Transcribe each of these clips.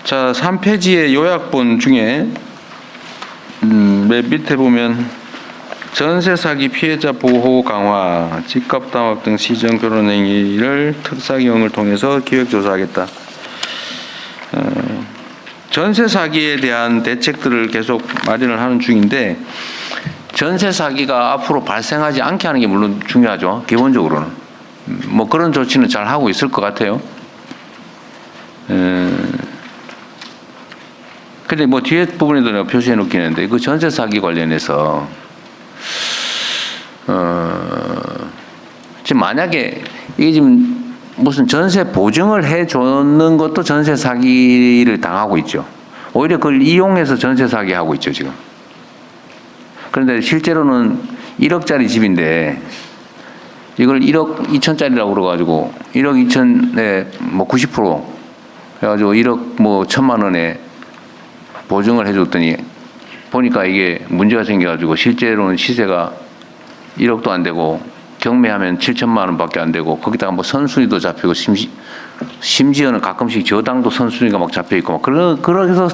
자, 3페이지의 요약본 중에 맨 밑에 보면 전세 사기 피해자 보호 강화, 집값 담합 등 시정 결혼 행위를 특사경을 통해서 기획 조사하겠다. 전세 사기에 대한 대책들을 계속 마련을 하는 중인데, 전세 사기가 앞으로 발생하지 않게 하는 게 물론 중요하죠. 기본적으로는 뭐 그런 조치는 잘 하고 있을 것 같아요. 근데 뭐 뒤에 부분에도 내가 표시해 놓긴 했는데, 그 전세 사기 관련해서 지금 만약에 이게 지금 무슨 전세 보증을 해 줬는 것도 전세 사기를 당하고 있죠. 오히려 그걸 이용해서 전세 사기 하고 있죠, 지금. 그런데 실제로는 1억짜리 집인데 이걸 1억 2천짜리라고 그래가지고 1억 2천에 뭐 90% 해가지고 1억 뭐 1천만 원에 보증을 해줬더니 보니까 이게 문제가 생겨가지고 실제로는 시세가 1억도 안 되고 경매하면 7천만 원밖에 안 되고, 거기다가 뭐 선순위도 잡히고 심지어는 가끔씩 저당도 선순위가 막 잡혀 있고 막 그래서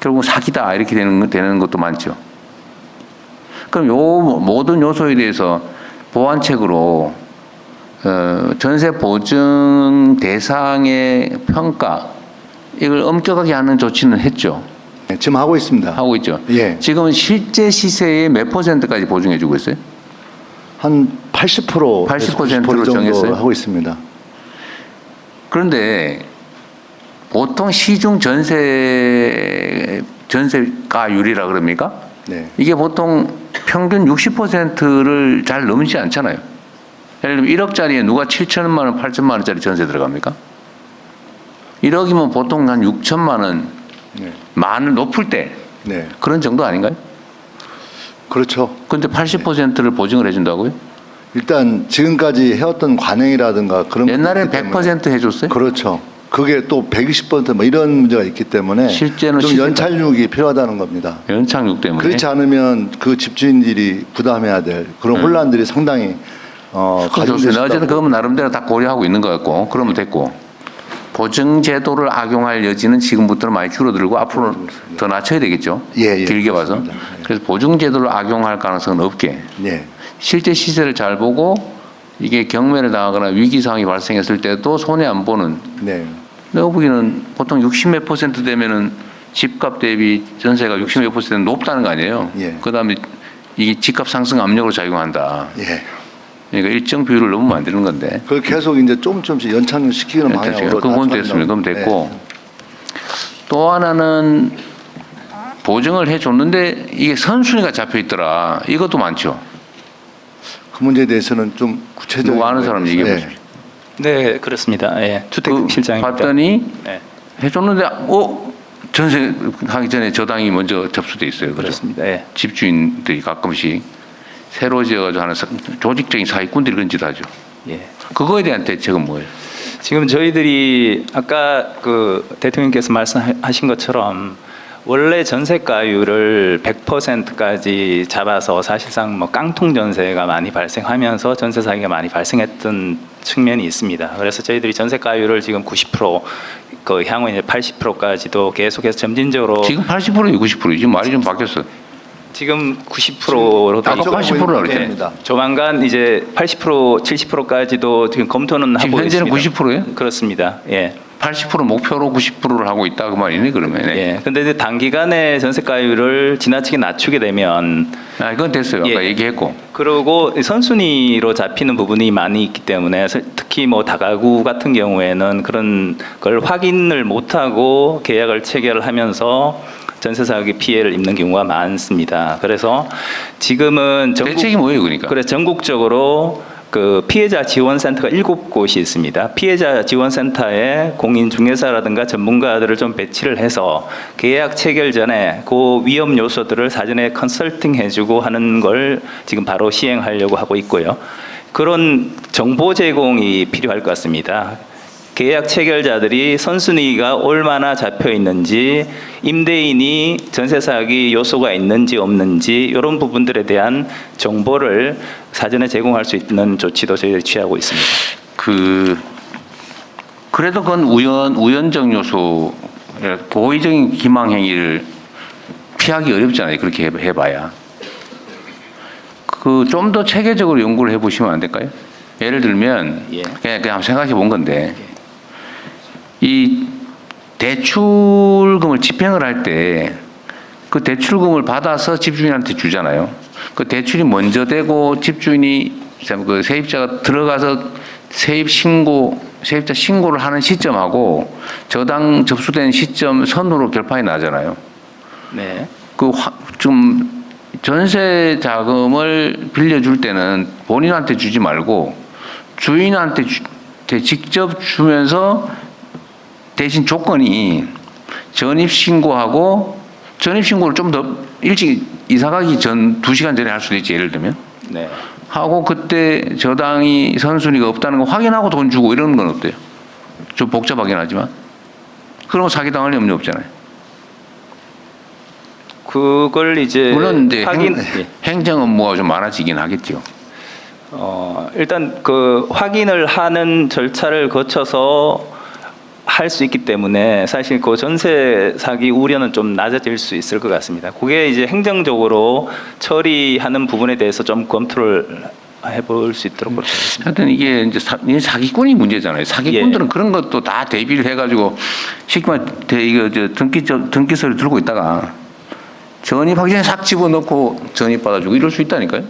결국 사기다 이렇게 되는 것도 많죠. 그럼 요 모든 요소에 대해서 보완책으로 전세 보증 대상의 평가, 이걸 엄격하게 하는 조치는 했죠. 네, 지금 하고 있습니다. 하고 있죠. 예. 지금은 실제 시세의 몇 %까지 보증해주고 있어요? 한 80%, 80%로 정도 정했어요? 하고 있습니다. 그런데 보통 시중 전세가율이라 그럽니까? 네. 이게 보통 평균 60%를 잘 넘지 않잖아요. 예를 들면 1억짜리에 누가 7천만 원, 8천만 원짜리 전세 들어갑니까? 1억이면 보통 한 6천만 원, 네. 많은 높을 때 네. 그런 정도 아닌가요? 그렇죠. 그런데 80%를 보증을 해준다고요? 일단 지금까지 해왔던 관행이라든가 그런 옛날에는 것들 때문에 100% 해줬어요? 그렇죠. 그게 또 120%뭐 이런 문제가 있기 때문에 실제는 좀 연착륙이 필요하다는 겁니다. 연착륙 때문에. 그렇지 않으면 그 집주인들이 부담해야 될 그런 혼란들이 상당히 가중될 수 좋습니다. 어쨌든 있다고. 그건 나름대로 다 고려하고 있는 것 같고, 그러면 됐고, 보증 제도를 악용할 여지는 지금부터는 많이 줄어들고 앞으로 더 낮춰야 되겠죠. 예, 길게 봐서. 그렇습니다. 그래서 보증 제도를 악용할 가능성은 없게, 네. 실제 시세를 잘 보고 이게 경매를 당하거나 위기 상황이 발생했을 때도 손해 안 보는. 네. 내가 보기에는 보통 60몇 % 되면은 집값 대비 전세가 60몇 % 높다는 거 아니에요. 예. 그다음에 이게 집값 상승 압력으로 작용한다. 예. 그러니까 일정 비율을 너무 만드는 건데. 그걸 계속 이제 조금씩 연착륙시키는 방향으로. 그건 됐습니다. 그럼 됐고, 또 하나는 보증을 해줬는데 이게 선순위가 잡혀 있더라. 이것도 많죠. 그 문제에 대해서는 좀 구체적으로 누구 아는 사람 얘기해 보십시오. 네, 그렇습니다. 예, 주택실장입니다. 봤더니 네, 해줬는데 전세 하기 전에 저당이 먼저 접수돼 있어요. 그죠? 그렇습니다. 예. 집주인들이 가끔씩 새로 지어가지고 하는 조직적인 사기꾼들이 그런 짓 하죠. 예. 그거에 대한 대책은 뭐예요? 지금 저희들이 아까 그 대통령께서 말씀하신 것처럼 원래 전세가율을 100%까지 잡아서 사실상 뭐 깡통 전세가 많이 발생하면서 전세 사기가 많이 발생했던 측면이 있습니다. 그래서 저희들이 전세가율을 지금 90%, 그 향후 이제 80%까지도 계속해서 점진적으로 지금 80%에 90%, 지금 말이 좀 바뀌었어. 지금 90%로 아까 80%라 그랬잖아요. 조만간 이제 80%, 70%까지도 지금 검토는 지금 하고 현재는 있습니다. 90%예요? 그렇습니다. 예. 80% 목표로 90%를 하고 있다 그 말이네 그러면. 예. 근데 이제 단기간에 전세가율을 지나치게 낮추게 되면 그건 됐어요. 아까 예. 얘기했고. 그리고 선순위로 잡히는 부분이 많이 있기 때문에 특히 뭐 다가구 같은 경우에는 그런 걸 확인을 못하고 계약을 체결하면서 전세 사기 피해를 입는 경우가 많습니다. 그래서 지금은 대책이 뭐예요, 그러니까? 그래 전국적으로 그 피해자 지원센터가 7곳이 있습니다. 피해자 지원센터에 공인중개사라든가 전문가들을 좀 배치를 해서 계약 체결 전에 그 위험 요소들을 사전에 컨설팅 해주고 하는 걸 지금 바로 시행하려고 하고 있고요. 그런 정보 제공이 필요할 것 같습니다. 계약 체결자들이 선순위가 얼마나 잡혀 있는지, 임대인이 전세 사기 요소가 있는지 없는지 이런 부분들에 대한 정보를 사전에 제공할 수 있는 조치도 저희들이 취하고 있습니다. 그래도 그건 우연적 요소 고의적인 기망 행위를 피하기 어렵잖아요. 그렇게 해봐야. 그 좀 더 체계적으로 연구를 해보시면 안 될까요? 예를 들면 예. 그냥 생각해 본 건데 이 대출금을 집행을 할 때 그 대출금을 받아서 집주인한테 주잖아요. 그 대출이 먼저 되고 집주인이 그 세입자가 들어가서 세입자 신고를 하는 시점하고 저당 접수된 시점 선으로 결판이 나잖아요. 네. 좀 전세 자금을 빌려줄 때는 본인한테 주지 말고 주인한테 직접 주면서 대신 조건이 전입신고하고 전입신고를 좀 더 일찍 이사 가기 전 2시간 전에 할 수도 있지, 예를 들면. 네. 하고 그때 저당이 선순위가 없다는 거 확인하고 돈 주고 이러는 건 어때요? 좀 복잡하긴 하지만. 그러면 사기당할 염려 없잖아요. 그걸 이제 물론 이제 확인 행정 업무가 좀 많아지긴 하겠죠. 일단 그 확인을 하는 절차를 거쳐서 할 수 있기 때문에 사실 그 전세 사기 우려는 좀 낮아질 수 있을 것 같습니다. 그게 이제 행정적으로 처리하는 부분에 대해서 좀 검토를 해볼 수 있도록 그렇게 하겠습니다. 하여튼 이게 이제 사기꾼이 문제잖아요. 사기꾼들은 그런 것도 다 대비를 해가지고 쉽게 말해 이거 등기서를 들고 있다가 전입하기 전에 싹 집어넣고 전입받아주고 이럴 수 있다니까요.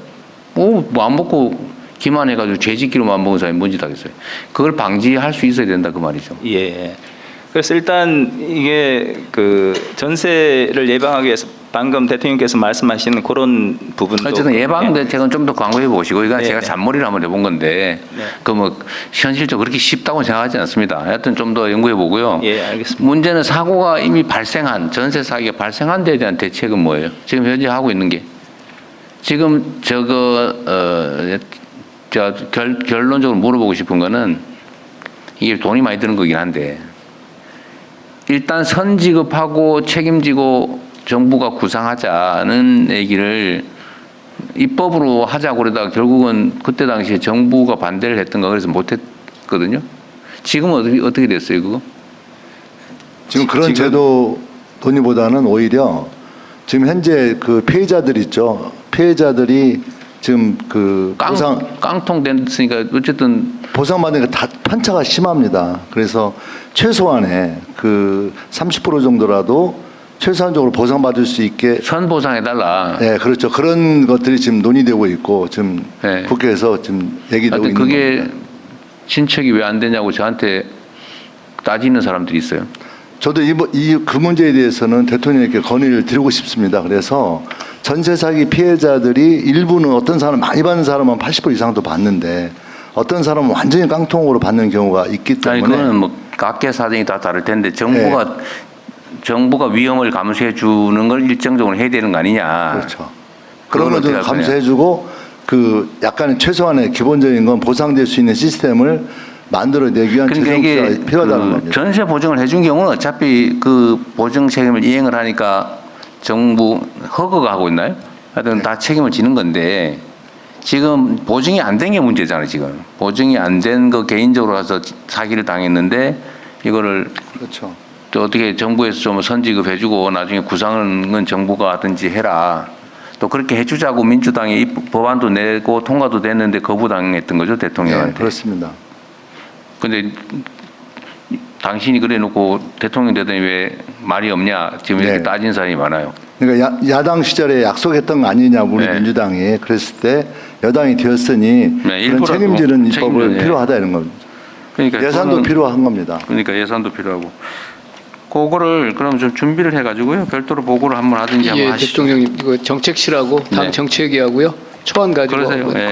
뭐 안 먹고 기만해가지고 죄짓기로만 먹은 사람이 뭔 짓 하겠어요. 그걸 방지할 수 있어야 된다 그 말이죠. 예. 그래서 일단 이게 그 전세를 예방하기 위해서 방금 대통령께서 말씀하시는 그런 부분도 어쨌든 예방 대책은 좀 더 광고해 보시고 이건 네, 제가 네. 잔머리를 한번 해본 건데 네. 그 뭐 현실적으로 그렇게 쉽다고 생각하지 않습니다. 하여튼 좀 더 연구해 보고요. 예, 알겠습니다. 문제는 사고가 이미 발생한 전세 사기가 발생한 데에 대한 대책은 뭐예요? 지금 현재 하고 있는 게 지금 결론적으로 물어보고 싶은 거는 이게 돈이 많이 드는 거긴 한데 일단 선지급하고 책임지고 정부가 구상하자는 얘기를 입법으로 하자고 그러다가 결국은 그때 당시에 정부가 반대를 했던가 그래서 못했거든요. 지금은 어떻게 됐어요, 그거? 지금 그런 제도 논의보다는 오히려 지금 현재 그 피해자들 있죠. 피해자들이 지금 그 깡통 됐으니까 어쨌든 보상받는 게 다 편차가 심합니다. 그래서 최소한의 그 30% 정도라도 최소한적으로 보상받을 수 있게 선보상해달라. 네, 그렇죠. 그런 것들이 지금 논의되고 있고 지금 네. 국회에서 지금 얘기되고 있는 그게 겁니다. 신책이 왜 안 되냐고 저한테 따지는 사람들이 있어요. 저도 그 문제에 대해서는 대통령에게 건의를 드리고 싶습니다. 그래서 전세 사기 피해자들이 일부는 어떤 사람 많이 받는 사람은 80% 이상도 받는데 어떤 사람은 완전히 깡통으로 받는 경우가 있기 때문에 아니 그거는 뭐 각계 사정이 다 다를 텐데 정부가 위험을 감수해 주는 걸 일정적으로 해야 되는 거 아니냐. 그렇죠. 그런 걸 좀 감수해주고 그 약간 최소한의 기본적인 건 보상될 수 있는 시스템을 만들어내기 위한 그러니까 재정 이게 투자가 필요하다는 겁니다. 전세 보증을 해준 경우는 어차피 그 보증 책임을 이행을 하니까 정부 허가가 하고 있나요? 하여튼 다 책임을 지는 건데 지금 보증이 안 된 게 문제잖아요. 지금 보증이 안 된 거 개인적으로 가서 사기를 당했는데 이거를 그렇죠. 또 어떻게 정부에서 좀 선지급해주고 나중에 구상은 정부가 하든지 해라. 또 그렇게 해주자고 민주당이 법안도 내고 통과도 됐는데 거부당했던 거죠, 대통령한테. 네, 그렇습니다. 근데 당신이 그래놓고 대통령 되더니 왜 말이 없냐 지금 이렇게 네. 따진 사람이 많아요. 그러니까 야당 시절에 약속했던 거 아니냐 우리 네. 민주당이 그랬을 때 여당이 되었으니 네, 그런 일부라도 책임지는 입법을 책임져야 필요하다 이런 겁니다. 그러니까 예산도 그거는- 필요한 겁니다. 그러니까 예산도 필요하고. 그거를 그럼 좀 준비를 해가지고요. 별도로 보고를 한번 하든지 한번 예, 하시죠. 대통령님 이거 정책실하고 당 네. 정책위하고요 초안 가지고 그러세요. 예.